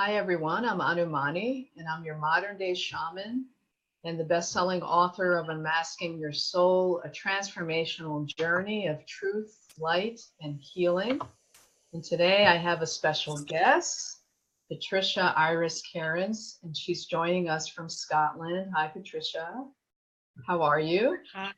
Hi everyone, I'm Anumani and I'm your modern day shaman and the best-selling author of Unmasking Your Soul, a transformational journey of truth, light, and healing. And today I have a special guest, Patricia Iris Kerins, and she's joining us from Scotland. Hi Patricia, how are you? Hi,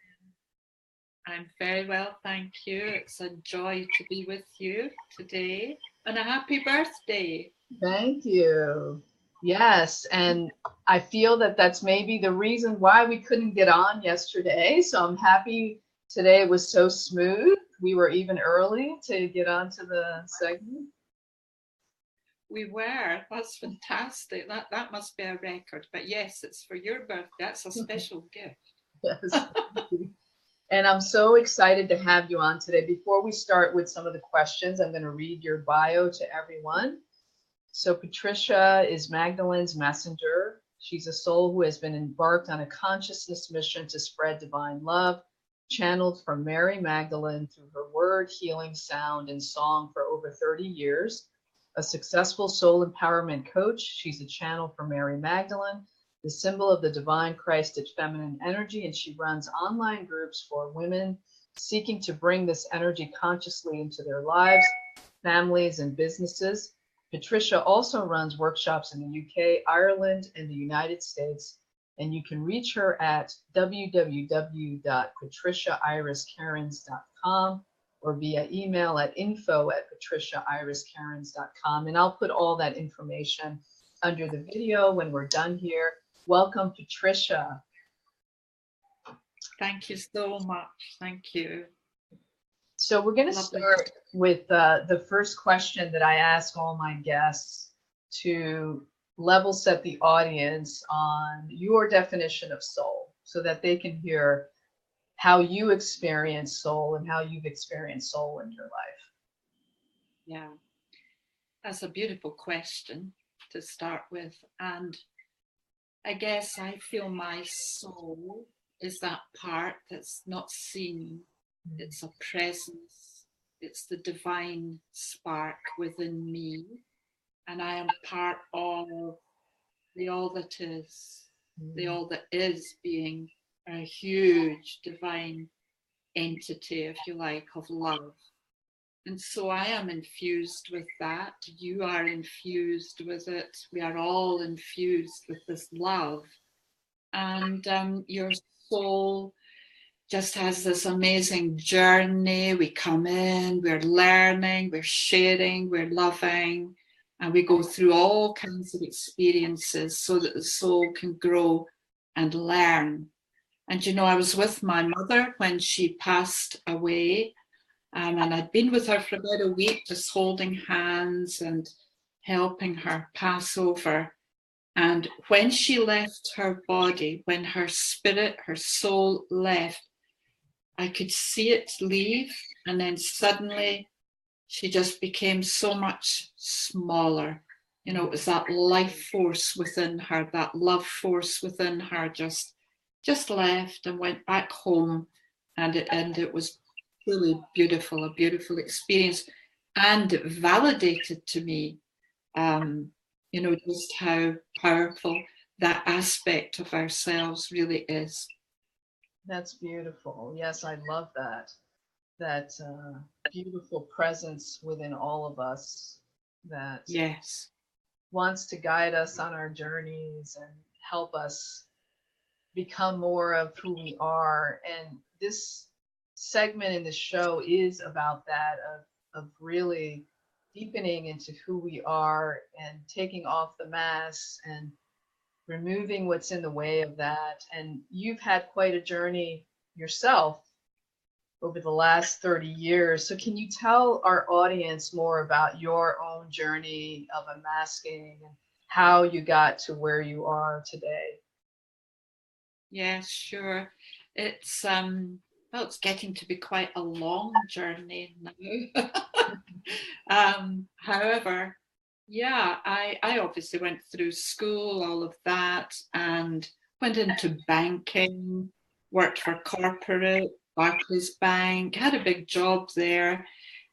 I'm very well, thank you. It's a joy to be with you today, and a happy birthday. Thank you. Yes, and I feel that that's maybe the reason why we couldn't get on yesterday. So I'm happy today was so smooth. We were even early to get onto the segment. We were, that's fantastic. That must be a record. But yes, it's for your birthday. That's a special gift. Yes. And I'm so excited to have you on today. Before we start with some of the questions, I'm going to read your bio to everyone. So Patricia is Magdalene's messenger. She's a soul who has been embarked on a consciousness mission to spread divine love, channeled from Mary Magdalene through her word, healing, sound, and song for over 30 years. A successful soul empowerment coach, she's a channel for Mary Magdalene, the symbol of the divine Christed feminine energy, and she runs online groups for women seeking to bring this energy consciously into their lives, families, and businesses. Patricia also runs workshops in the UK, Ireland, and the United States, and you can reach her at www.patriciairiskerins.com or via email at info@patriciairiskerins.com. And I'll put all that information under the video when we're done here. Welcome, Patricia. Thank you so much. Thank you. So we're going to start with the first question that I ask all my guests to level set the audience on your definition of soul so that they can hear how you experience soul and how you've experienced soul in your life. Yeah, that's a beautiful question to start with. And I guess I feel my soul is that part that's not seen. It's a presence. It's the divine spark within me. And I am part of the all that is, the all that is being a huge divine entity, if you like, of love. And so I am infused with that. You are infused with it. We are all infused with this love. And your soul just has this amazing journey. We come in, we're learning, we're sharing, we're loving, and we go through all kinds of experiences so that the soul can grow and learn. And you know, I was with my mother when she passed away, and I'd been with her for about a week, just holding hands and helping her pass over. And when she left her body, when her spirit, her soul left, I could see it leave, and then suddenly she just became so much smaller. You know, it was that life force within her, that love force within her just left and went back home. And it was really beautiful, a beautiful experience. And it validated to me, you know, just how powerful that aspect of ourselves really is. That's beautiful. Yes, I love that. That beautiful presence within all of us that Yes, wants to guide us on our journeys and help us become more of who we are. And this segment in the show is about that, of really deepening into who we are and taking off the masks and removing what's in the way of that. And you've had quite a journey yourself over the last 30 years. So can you tell our audience more about your own journey of unmasking and how you got to where you are today? yes, sure. It's well, it's getting to be quite a long journey now. However, yeah, I obviously went through school, all of that, and went into banking, worked for corporate, Barclays Bank, had a big job there,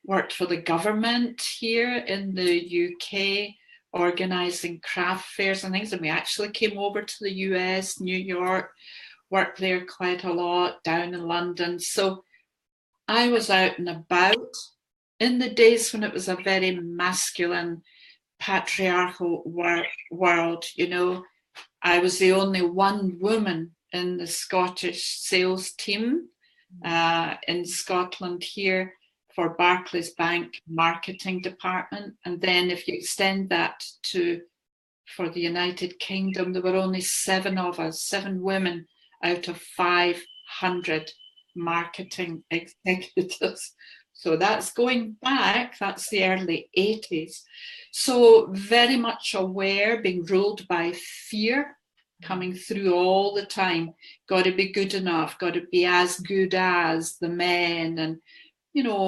worked for the government here in the UK, organizing craft fairs and things. And we actually came over to the US, New York, worked there quite a lot, down in London. So I was out and about in the days when it was a very masculine, patriarchal world. I was the only one woman in the Scottish sales team in Scotland here for Barclays Bank marketing department. And then if you extend that for the United Kingdom, there were only 7 of us, 7 women out of 500 marketing executives. So that's going back, that's the early 80s. So very much aware, being ruled by fear, coming through all the time. Got to be good enough, got to be as good as the men, and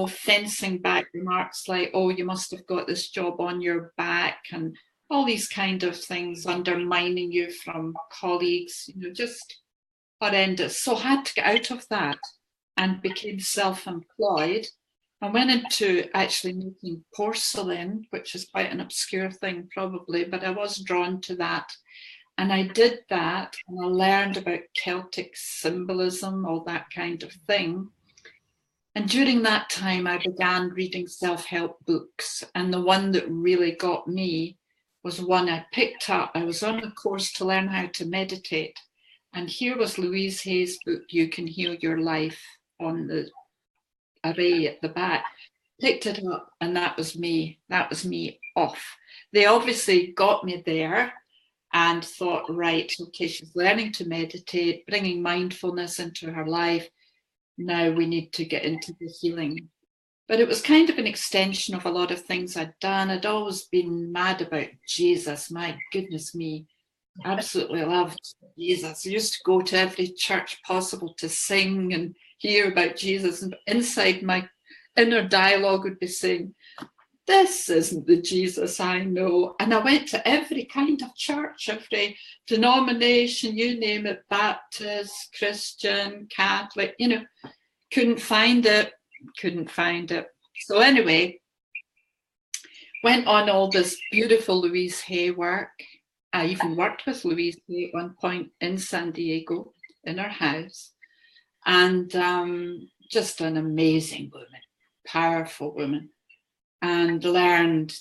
fencing back remarks like, oh, you must have got this job on your back, and all these kind of things, undermining you from colleagues, just horrendous. So I had to get out of that and became self-employed. I went into actually making porcelain, which is quite an obscure thing probably, but I was drawn to that. And I did that, and I learned about Celtic symbolism, all that kind of thing. And during that time, I began reading self-help books. And the one that really got me was one I picked up. I was on a course to learn how to meditate. And here was Louise Hay's book, You Can Heal Your Life, on the array at the back. Picked it up, and that was me. That was me off. They obviously got me there and thought, right, okay, she's learning to meditate, bringing mindfulness into her life. Now we need to get into the healing. But it was kind of an extension of a lot of things I'd done. I'd always been mad about Jesus. My goodness me, absolutely loved Jesus. I used to go to every church possible to sing and hear about Jesus. And inside my inner dialogue would be saying, this isn't the Jesus I know. And I went to every kind of church, every denomination, you name it, Baptist, Christian, Catholic, couldn't find it. So anyway, went on all this beautiful Louise Hay work. I even worked with Louise Hay at one point in San Diego, in her house. And just an amazing woman, powerful woman. And learned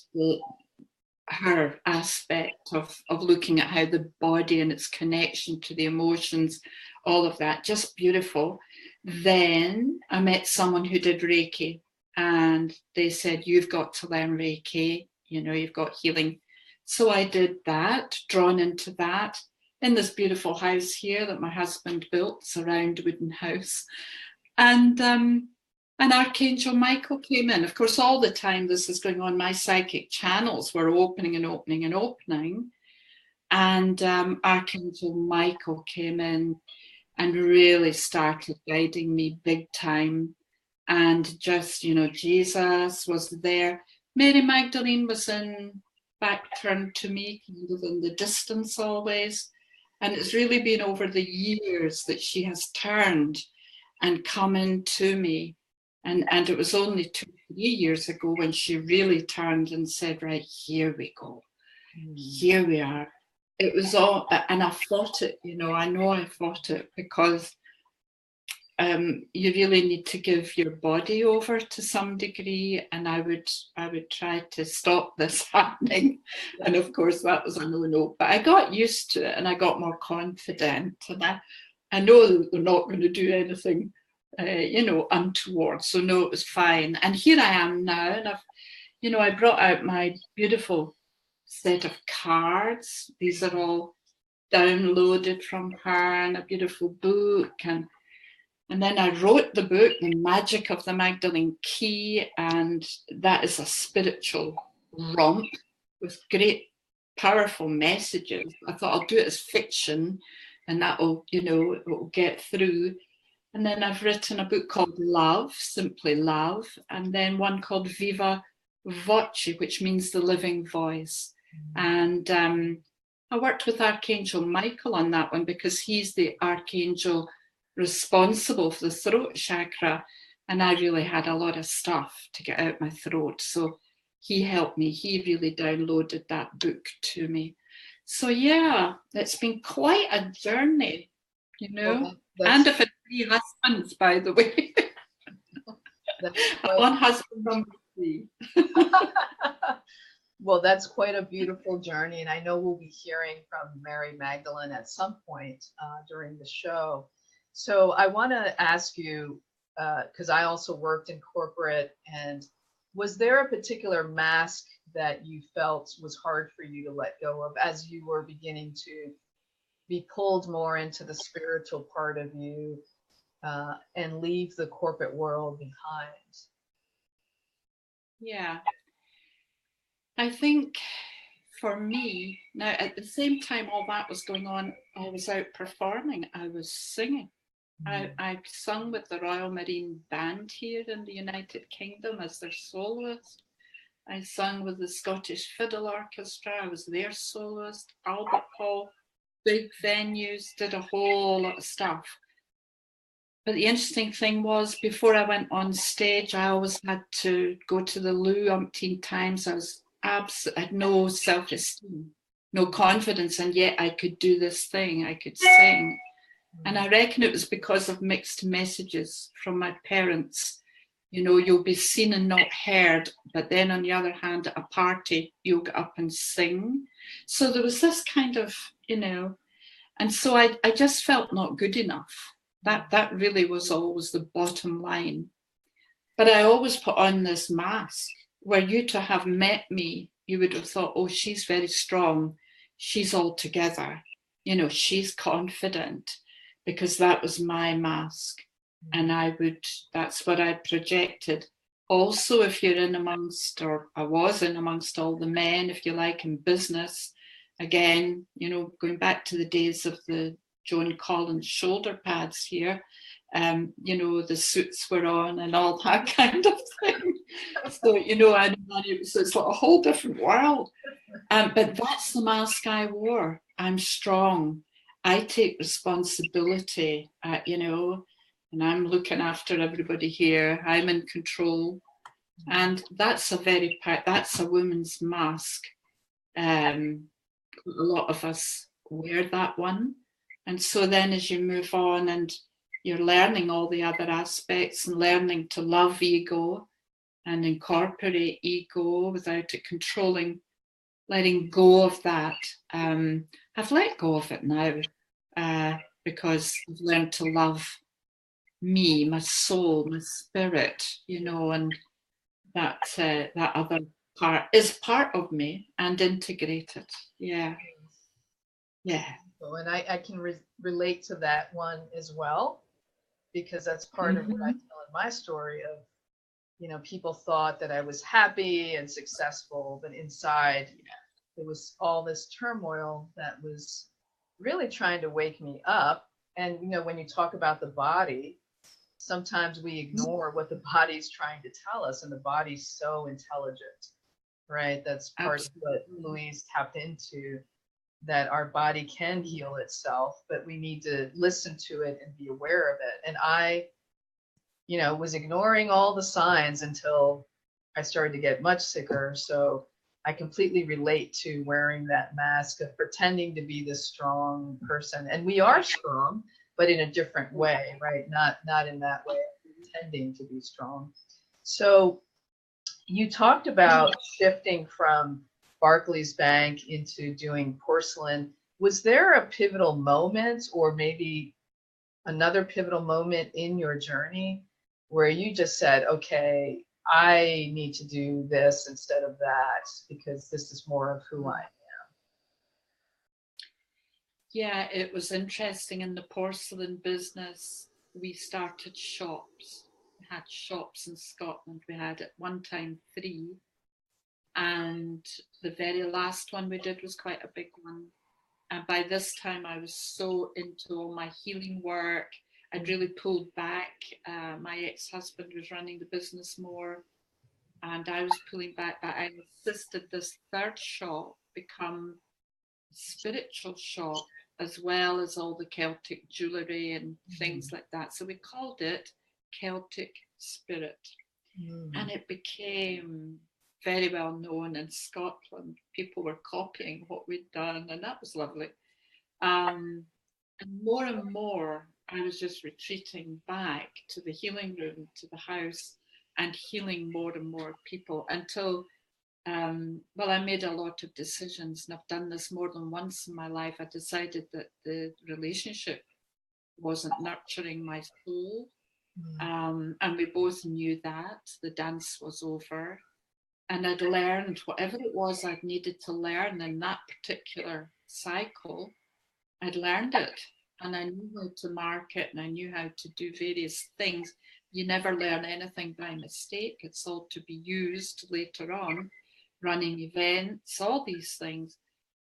her aspect of looking at how the body and its connection to the emotions, all of that, just beautiful. Then I met someone who did Reiki, and they said, you've got to learn Reiki, you've got healing. So I did that, drawn into that, in this beautiful house here that my husband built. It's a round wooden house. And Archangel Michael came in. Of course, all the time this is going on, my psychic channels were opening and opening and opening. And Archangel Michael came in and really started guiding me big time. And just, Jesus was there. Mary Magdalene was back turned to me, kind of in the distance always. And it's really been over the years that she has turned and come into me. And it was only 2-3 years ago when she really turned and said, right, here we go. Here we are. It was all, and I fought it, I know I fought it because you really need to give your body over to some degree. And I would try to stop this happening. And of course that was a no-no, but I got used to it and I got more confident. And I know that they're not going to do anything untoward. So no, it was fine. And here I am now, and I brought out my beautiful set of cards. These are all downloaded from her, and a beautiful book. And then I wrote the book, The Magic of the Magdalene Key, and that is a spiritual romp with great, powerful messages. I thought I'll do it as fiction, and that'll, it will get through. And then I've written a book called Love, simply Love, and then one called Viva Voce, which means the living voice. And I worked with Archangel Michael on that one because he's the archangel responsible for the throat chakra. And I really had a lot of stuff to get out my throat. So he helped me. He really downloaded that book to me. So yeah, it's been quite a journey, you know. Well, that's And if it's 3 husbands, by the way. One husband number 3. Well, that's quite a beautiful journey, and I know we'll be hearing from Mary Magdalene at some point during the show. So I want to ask you, because I also worked in corporate, and was there a particular mask that you felt was hard for you to let go of as you were beginning to be pulled more into the spiritual part of you and leave the corporate world behind? Yeah, I think for me, now at the same time all that was going on, I was out performing, I was singing. I sung with the Royal Marine Band here in the United Kingdom as their soloist. I sung with the Scottish Fiddle Orchestra, I was their soloist, Albert Hall, big venues, did a whole lot of stuff. But the interesting thing was, before I went on stage, I always had to go to the loo umpteen times. I had no self-esteem, no confidence, and yet I could do this thing, I could sing. And I reckon it was because of mixed messages from my parents. You know, you'll be seen and not heard, but then on the other hand, at a party, you'll get up and sing. So there was this kind of, you know, and so I just felt not good enough. That really was always the bottom line. But I always put on this mask. Were you to have met me, you would have thought, oh, she's very strong. She's all together. You know, she's confident, because that was my mask. And that's what I projected. Also, if you're in amongst, or I was in amongst all the men, if you like, in business, again, you know, going back to the days of the Joan Collins shoulder pads here, you know, the suits were on and all that kind of thing. So, you know, so it's like a whole different world. But that's the mask I wore. I'm strong. I take responsibility, you know, and I'm looking after everybody here. I'm in control. And that's a woman's mask. A lot of us wear that one. And so then as you move on and you're learning all the other aspects and learning to love ego and incorporate ego without it controlling, letting go of that. I've let go of it now because I've learned to love me, my soul, my spirit, you know, and that other part is part of me and integrated. Yeah. Yeah. And I can relate to that one as well, because that's part of what I tell in my story of, you know, people thought that I was happy and successful, but inside there was all this turmoil that was really trying to wake me up. And, you know, when you talk about the body, sometimes we ignore what the body's trying to tell us, and the body's so intelligent, right? That's part of what Louise tapped into, that our body can heal itself, but we need to listen to it and be aware of it. And I, you know, was ignoring all the signs until I started to get much sicker. So I completely relate to wearing that mask of pretending to be this strong person. And we are strong, but in a different way, right? Not in that way of pretending to be strong. So you talked about shifting from Barclays Bank into doing porcelain. Was there a pivotal moment, or maybe another pivotal moment in your journey where you just said, okay, I need to do this instead of that because this is more of who I am? Yeah, it was interesting. In the porcelain business, we started shops. We had shops in Scotland. We had at one time 3. And the very last one we did was quite a big one. And by this time, I was so into all my healing work. I'd really pulled back. My ex-husband was running the business more, and I was pulling back. But I insisted this third shop become a spiritual shop, as well as all the Celtic jewellery and things like that. So we called it Celtic Spirit. And it became very well known in Scotland. People were copying what we'd done, and that was lovely. And more, I was just retreating back to the healing room, to the house, and healing more and more people until, I made a lot of decisions, and I've done this more than once in my life. I decided that the relationship wasn't nurturing my soul. And we both knew that. The dance was over. And I'd learned whatever it was I'd needed to learn in that particular cycle. I'd learned it, and I knew how to market, and I knew how to do various things. You never learn anything by mistake. It's all to be used later on, running events, all these things.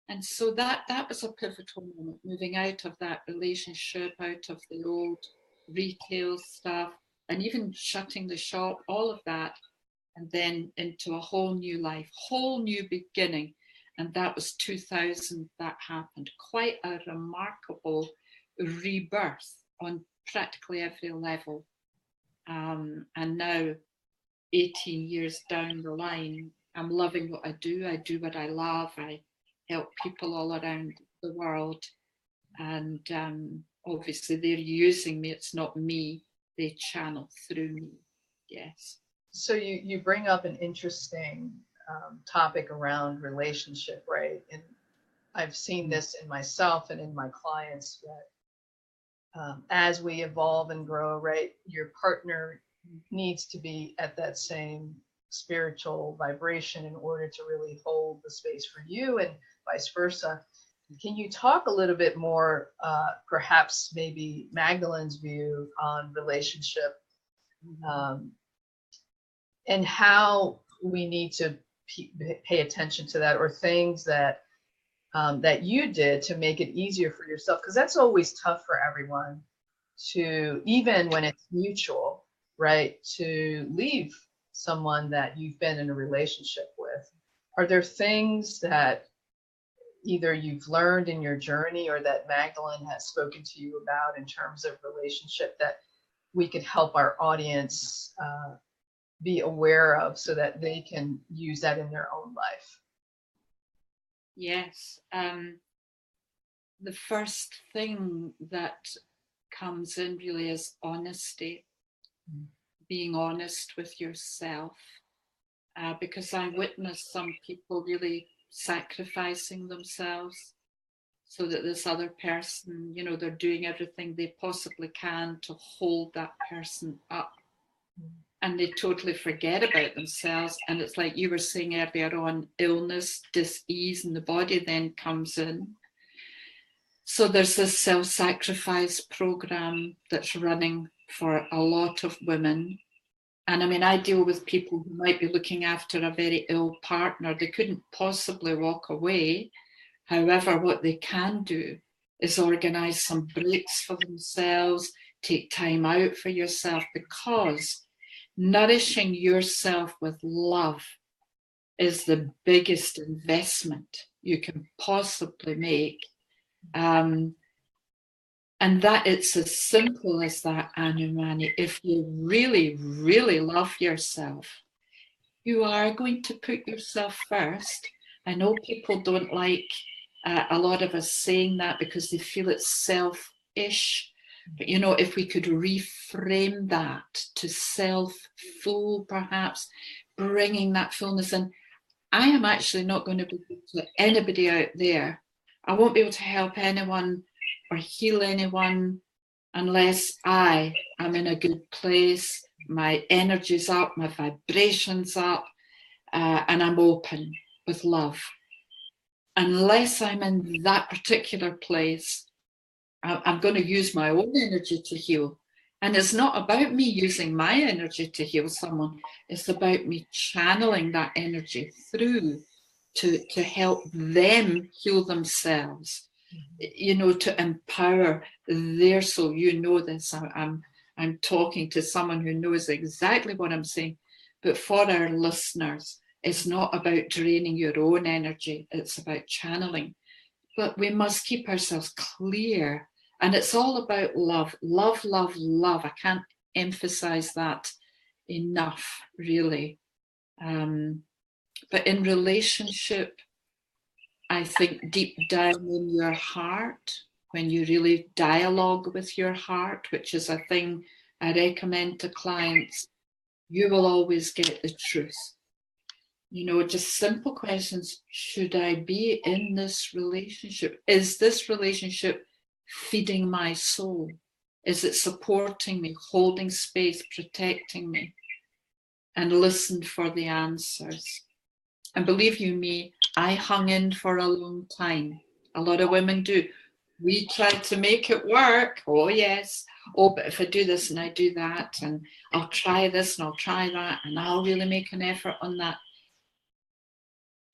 And so that was a pivotal moment, moving out of that relationship, out of the old retail stuff, and even shutting the shop, all of that, and then into a whole new life, whole new beginning. And that was 2000 that happened. Quite a remarkable rebirth on practically every level. And now, 18 years down the line, I'm loving what I do. I do what I love. I help people all around the world. And obviously they're using me. It's not me. They channel through me. Yes. So you bring up an interesting topic around relationship, right? And I've seen this in myself and in my clients that as we evolve and grow, right, your partner needs to be at that same spiritual vibration in order to really hold the space for you, and vice versa. Can you talk a little bit more, perhaps maybe Magdalene's view on relationship, and how we need to pay attention to that, or things that that you did to make it easier for yourself? Because that's always tough for everyone, to, even when it's mutual, right, to leave someone that you've been in a relationship with. Are there things that either you've learned in your journey or that Magdalene has spoken to you about in terms of relationship that we could help our audience be aware of, so that they can use that in their own life? Yes. The first thing that comes in really is honesty. Being honest with yourself, because I witnessed some people really sacrificing themselves so that this other person, they're doing everything they possibly can to hold that person up, and they totally forget about themselves. And it's like you were saying earlier on, illness, dis-ease in the body then comes in. So there's this self-sacrifice program that's running for a lot of women. And I mean, I deal with people who might be looking after a very ill partner. They couldn't possibly walk away. However, what they can do is organize some breaks for themselves, take time out for yourself, because nourishing yourself with love is the biggest investment you can possibly make. And that it's as simple as that, Anumani. If you really, really love yourself, you are going to put yourself first. I know people don't like a lot of us saying that because they feel it's selfish. But, if we could reframe that to self-full, perhaps, bringing that fullness in. I am actually not going to be able to anybody out there. I won't be able to help anyone or heal anyone unless I am in a good place, my energy's up, my vibration's up, and I'm open with love. Unless I'm in that particular place, I'm going to use my own energy to heal. And it's not about me using my energy to heal someone. It's about me channeling that energy through to help them heal themselves, to empower their soul. This. I'm talking to someone who knows exactly what I'm saying. But for our listeners, it's not about draining your own energy. It's about channeling. But we must keep ourselves clear. And it's all about love, love, love, love. I can't emphasize that enough, really. But in relationship, I think deep down in your heart, when you really dialogue with your heart, which is a thing I recommend to clients, you will always get the truth. You know, just simple questions. Should I be in this relationship? Is this relationship feeding my soul? Is it supporting me, holding space, protecting me? And listen for the answers. And believe you me, I hung in for a long time. A lot of women do. We try to make it work. Oh, yes. Oh, but if I do this and I do that, and I'll try this and I'll try that, and I'll really make an effort on that.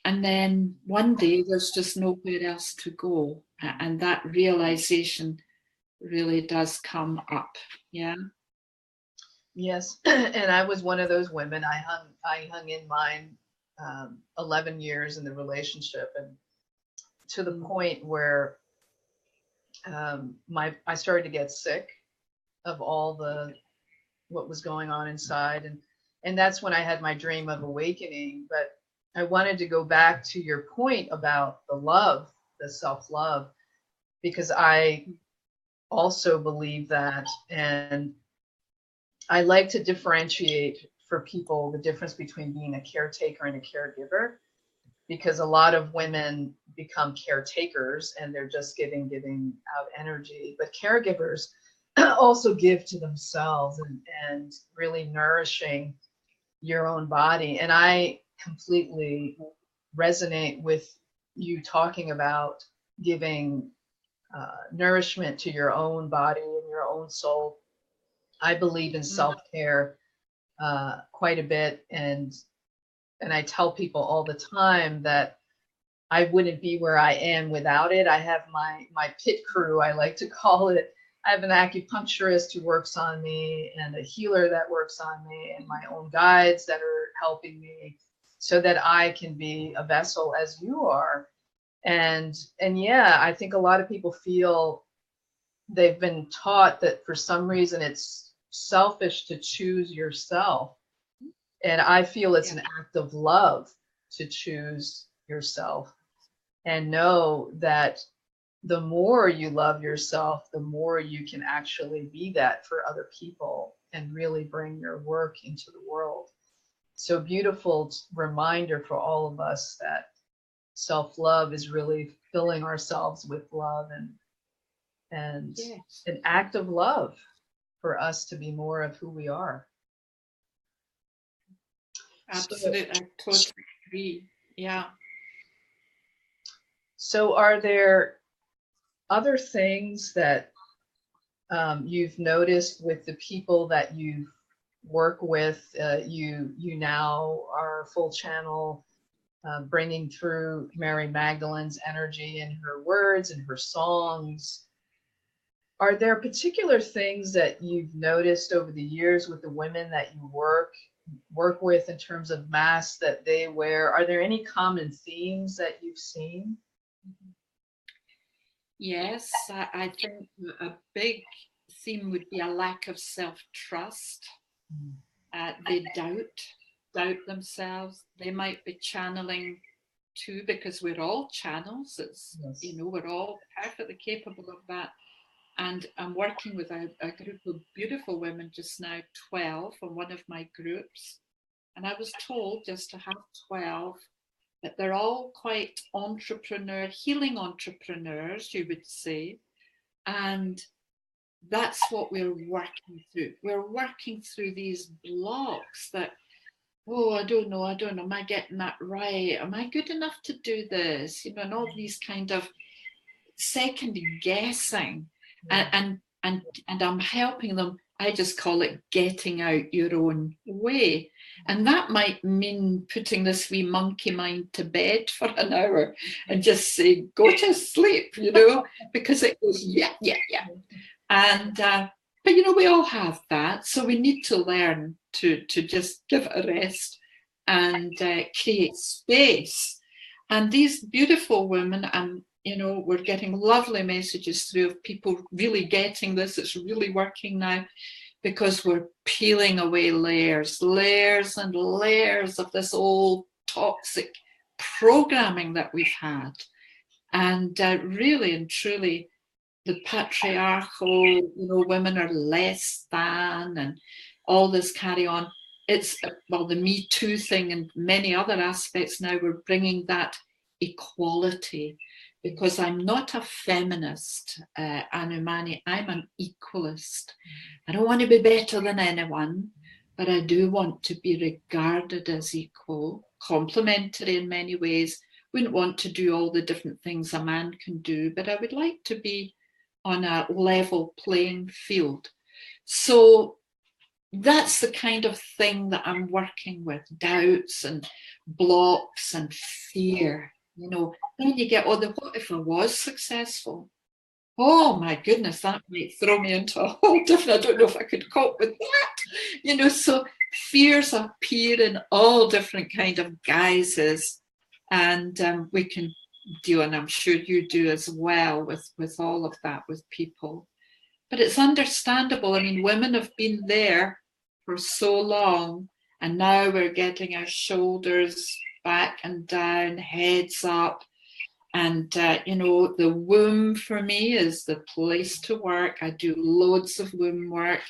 And then one day there's just nowhere else to go. And that realization really does come up. Yeah. Yes. And I was one of those women. I hung in mine 11 years in the relationship, and to the point where I started to get sick of all what was going on inside, and that's when I had my dream of awakening. But I wanted to go back to your point about the love, the self-love, because I also believe that, and I like to differentiate for people the difference between being a caretaker and a caregiver, because a lot of women become caretakers and they're just giving out energy, but caregivers also give to themselves and really nourishing your own body. And I completely resonate with you talking about giving nourishment to your own body and your own soul. I believe in self-care quite a bit, and I tell people all the time that I wouldn't be where I am without it. I have my pit crew, I like to call it. I have an acupuncturist who works on me, and a healer that works on me, and my own guides that are helping me so that I can be a vessel as you are. And yeah, I think a lot of people feel they've been taught that for some reason it's selfish to choose yourself. And I feel it's an act of love to choose yourself and know that the more you love yourself, the more you can actually be that for other people and really bring your work into the world. So beautiful reminder for all of us that self-love is really filling ourselves with love and an act of love for us to be more of who we are. Absolutely, I totally agree. Yeah. So are there other things that you've noticed with the people that you work with? You now are full channel, bringing through Mary Magdalene's energy in her words and her songs. Are there particular things that you've noticed over the years with the women that you work with in terms of masks that they wear? Are there any common themes that you've seen? Yes, I think a big theme would be a lack of self-trust. They doubt themselves. They might be channeling too, because we're all channels. It's, you know, we're all perfectly capable of that. And I'm working with a group of beautiful women just now, 12, on one of my groups. And I was told just to have 12, that they're all quite healing entrepreneurs, you would say. And that's what we're working through. We're working through these blocks that, oh, I don't know, am I getting that right? Am I good enough to do this? You know, and all these kind of second guessing. And I'm helping them. I just call it getting out your own way. And that might mean putting this wee monkey mind to bed for an hour and just say, go to sleep, you know, because it goes, yeah. And, but, you know, we all have that. So we need to learn to just give it a rest and create space. And these beautiful women, and you know, we're getting lovely messages through of people really getting this. It's really working now because we're peeling away layers and layers of this old toxic programming that we've had. And really and truly, the patriarchal, women are less than, and all this carry on. It's, well, the Me Too thing and many other aspects now, we're bringing that equality, because I'm not a feminist, Anumani, I'm an equalist. I don't want to be better than anyone, but I do want to be regarded as equal, complementary in many ways. Wouldn't want to do all the different things a man can do, but I would like to be on a level playing field. So that's the kind of thing that I'm working with, doubts and blocks and fear. Then you get, what if I was successful? Oh my goodness, that might throw me into a whole different, I don't know if I could cope with that. So fears appear in all different kind of guises, and we can deal, and I'm sure you do as well, with all of that with people. But it's understandable. I mean, women have been there for so long, and now we're getting our shoulders back and down, heads up. And, the womb for me is the place to work. I do loads of womb work,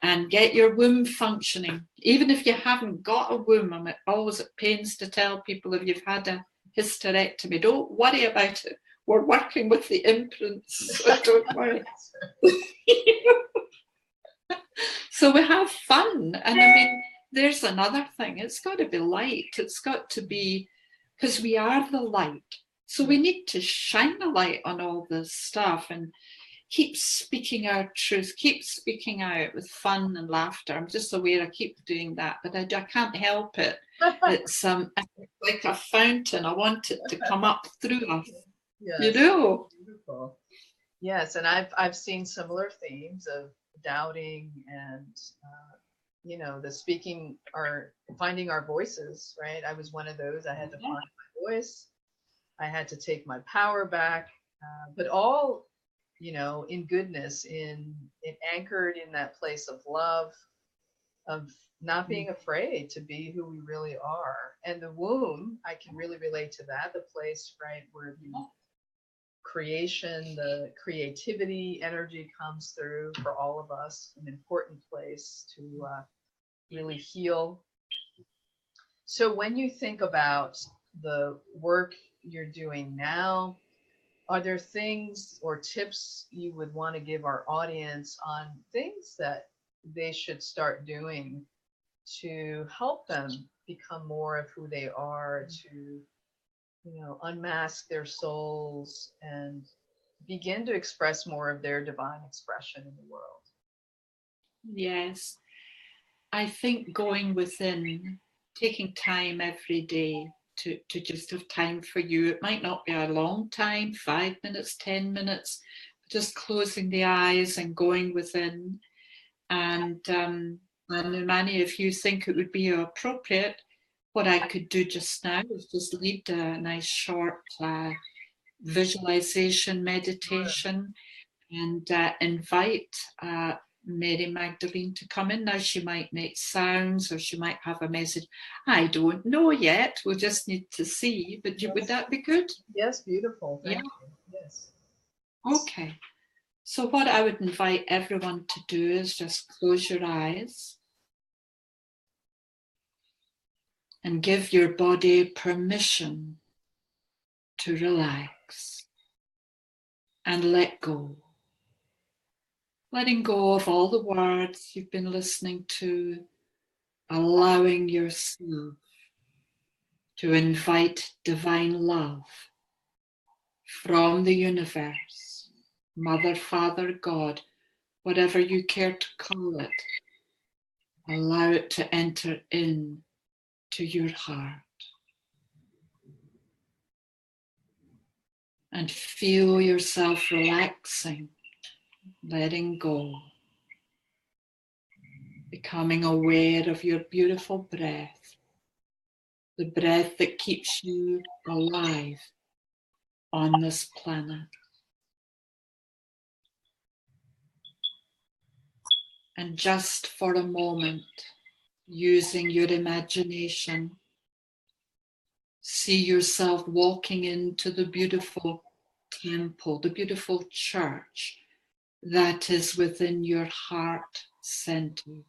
and get your womb functioning. Even if you haven't got a womb, I'm always at pains to tell people, if you've had a hysterectomy, don't worry about it. We're working with the imprints, so don't worry. So we have fun. And I mean, there's another thing. It's got to be light. It's got to be, because we are the light. So we need to shine a light on all this stuff and keep speaking our truth, keep speaking out with fun and laughter. I'm just aware I keep doing that, but I can't help it. It's like a fountain. I want it to come up through us. Yes. Beautiful. Yes, and I've seen similar themes of doubting and the speaking, or finding our voices, right? I was one of those. I had to find my voice. I had to take my power back, but all in goodness, in anchored in that place of love, of not being afraid to be who we really are. And the womb, I can really relate to that, the place, right, where the creation, the creativity energy comes through for all of us, an important place to really heal. So when you think about the work you're doing now, are there things or tips you would want to give our audience on things that they should start doing to help them become more of who they are, to unmask their souls and begin to express more of their divine expression in the world? Yes, I think going within, taking time every day to just have time for you. It might not be a long time, 5 minutes, 10 minutes, just closing the eyes and going within. And Anumani, if you think it would be appropriate, what I could do just now is just lead a nice short visualization meditation, and invite Mary Magdalene to come in. Now she might make sounds, or she might have a message. I don't know yet. We'll just need to see. But yes. Would that be good? Yes, beautiful. Thank you. Yes. Okay. So what I would invite everyone to do is just close your eyes and give your body permission to relax and let go. Letting go of all the words you've been listening to, allowing yourself to invite divine love from the universe, Mother, Father, God, whatever you care to call it. Allow it to enter in to your heart. And feel yourself relaxing, letting go, becoming aware of your beautiful breath, the breath that keeps you alive on this planet. And just for a moment, using your imagination, See yourself walking into the beautiful temple, the beautiful church that is within your heart center.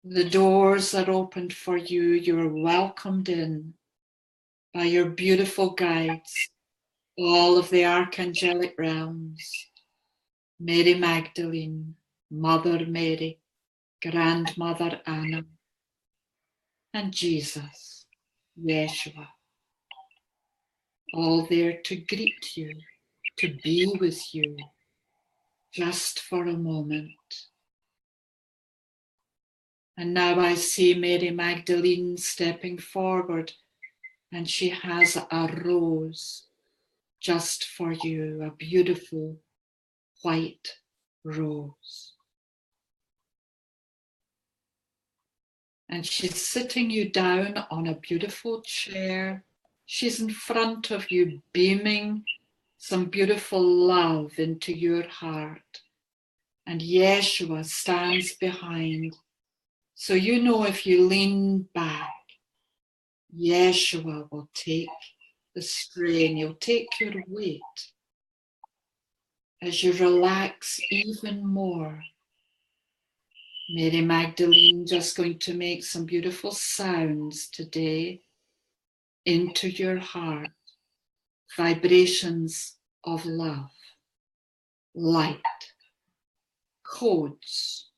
The doors are opened for you. You're welcomed in by your beautiful guides, all of the archangelic realms. Mary Magdalene, Mother Mary, Grandmother Anna, and Jesus, Yeshua, all there to greet you, to be with you, just for a moment. And now I see Mary Magdalene stepping forward, and she has a rose just for you, a beautiful white rose. And she's sitting you down on a beautiful chair. She's in front of you, beaming some beautiful love into your heart. And Yeshua stands behind. So you know if you lean back, Yeshua will take the strain, he'll take your weight as you relax even more. Mary Magdalene just going to make some beautiful sounds today into your heart, vibrations of love, light, codes.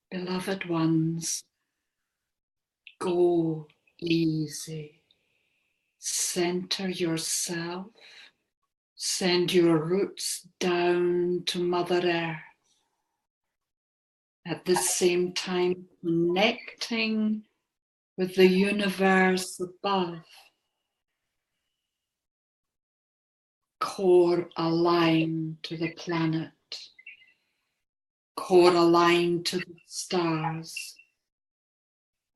Beloved ones, go easy. Center yourself. Send your roots down to Mother Earth. At the same time, connecting with the universe above. Core aligned to the planet. Core aligned to the stars.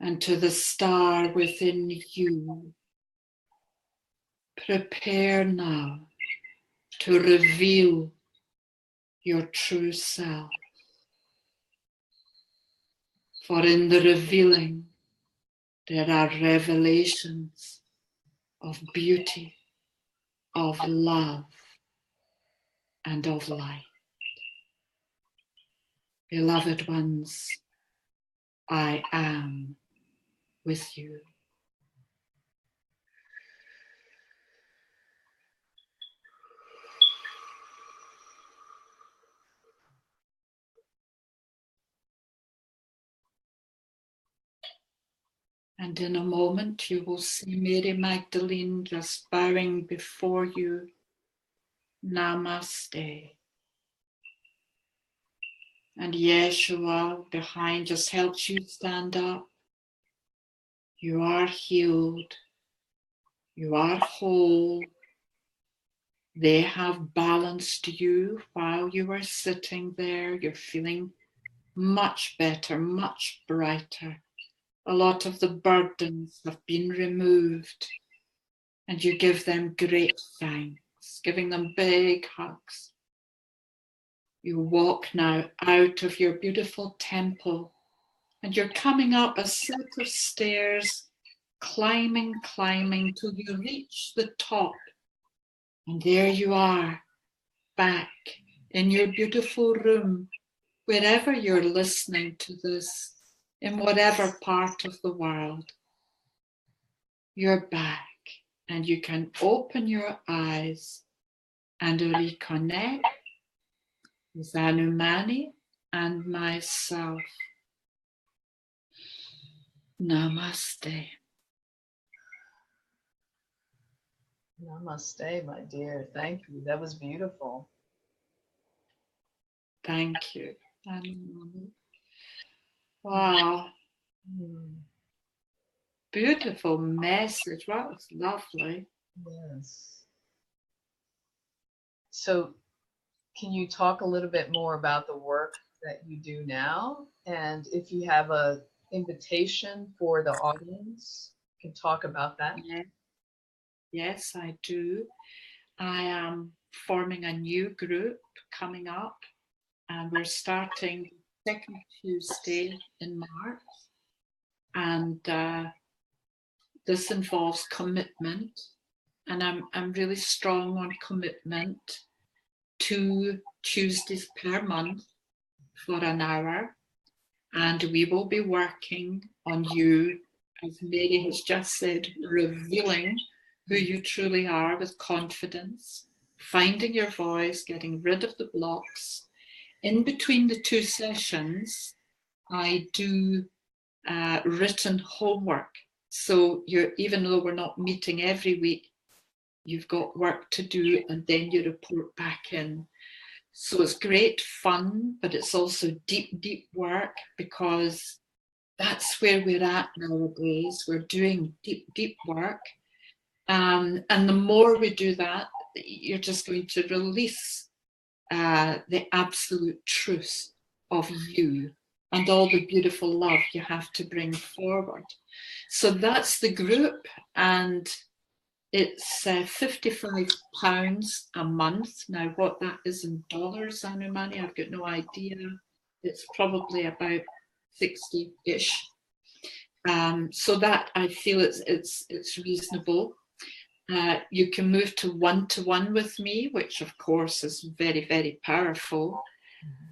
And to the star within you. Prepare now to reveal your true self. For in the revealing, there are revelations of beauty, of love, and of light. Beloved ones, I am with you. And in a moment, you will see Mary Magdalene just bowing before you. Namaste. And Yeshua behind just helps you stand up. You are healed. You are whole. They have balanced you while you are sitting there. You're feeling much better, much brighter. A lot of the burdens have been removed. and you give them great thanks, giving them big hugs. You walk now out of your beautiful temple, and you're coming up a set of stairs, climbing till you reach the top. And there you are, back in your beautiful room, wherever you're listening to this, in whatever part of the world. You're back, and you can open your eyes and reconnect with Anumani and myself. Namaste. Namaste, my dear. Thank you. That was beautiful. Thank you, Anumani. Wow. Beautiful message. Wow, it's lovely. Yes. So, can you talk a little bit more about the work that you do now? And if you have an invitation for the audience, you can talk about that. Yes, I do. I am forming a new group coming up, and we're starting second Tuesday in March. And this involves commitment, and I'm really strong on commitment. 2 Tuesdays per month for an hour, and we will be working on you, as Mary has just said, revealing who you truly are with confidence, finding your voice, getting rid of the blocks. In between the 2 sessions, I do written homework. So even though we're not meeting every week, you've got work to do, and then you report back in. So it's great fun, but it's also deep work, because that's where we're at nowadays. We're doing deep work. And the more we do that, you're just going to release the absolute truth of you and all the beautiful love you have to bring forward. So that's the group, and it's £55 a month. Now, what that is in dollars, Anumani, I've got no idea. It's probably about 60-ish. So that, I feel it's reasonable. You can move to one-to-one with me, which of course is very, very powerful.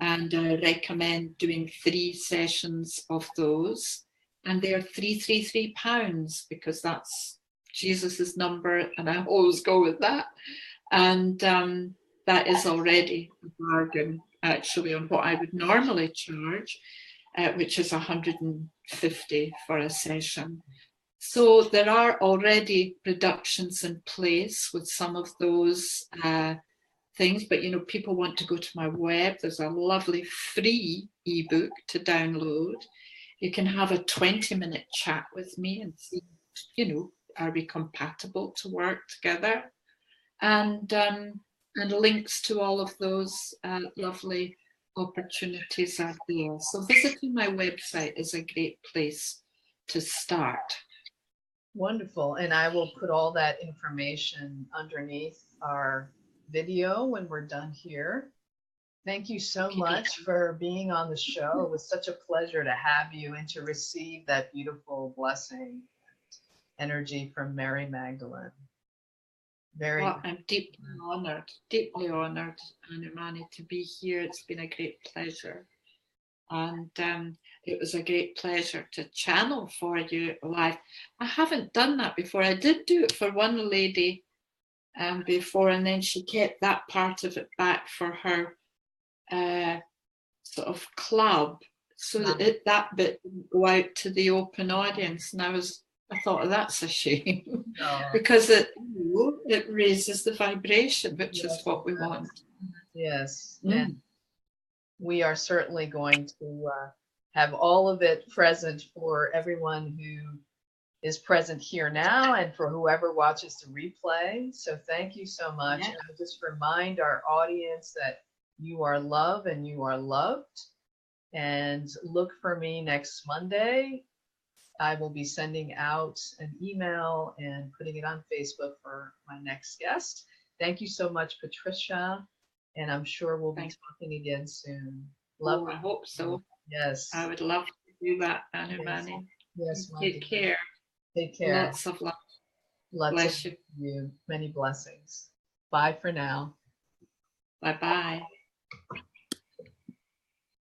And I recommend doing 3 sessions of those. And they're £333, because that's Jesus's number, and I always go with that. And that is already a bargain, actually, on what I would normally charge, which is £150 for a session. So there are already reductions in place with some of those things, but people want to go to my web. There's a lovely free ebook to download. You can have a 20-minute chat with me and see, are we compatible to work together? And links to all of those lovely opportunities are there. So visiting my website is a great place to start. Wonderful. And I will put all that information underneath our video when we're done here. Thank you so much for being on the show. It was such a pleasure to have you and to receive that beautiful blessing energy from Mary Magdalene. I'm deeply honored, Anumani, to be here. It's been a great pleasure. And it was a great pleasure to channel for you live. I haven't done that before. I did do it for one lady before, and then she kept that part of it back for her sort of club, so that bit didn't go out to the open audience. And I thought, that's a shame, because it raises the vibration, which is what we want. Yes. And we are certainly going to have all of it present for everyone who is present here now and for whoever watches the replay. So thank you so much. And I'll just remind our audience that you are loved and you are loved. And look for me next Monday I will be sending out an email and putting it on Facebook for my next guest. Thank you so much, Patricia. And I'm sure we'll be talking again soon. Love I hope so. Yes. I would love to do that, Yes. Anumani. Yes. Take care. Take care. Lots of love. Lots Bless of you. Many blessings. Bye for now. Bye-bye.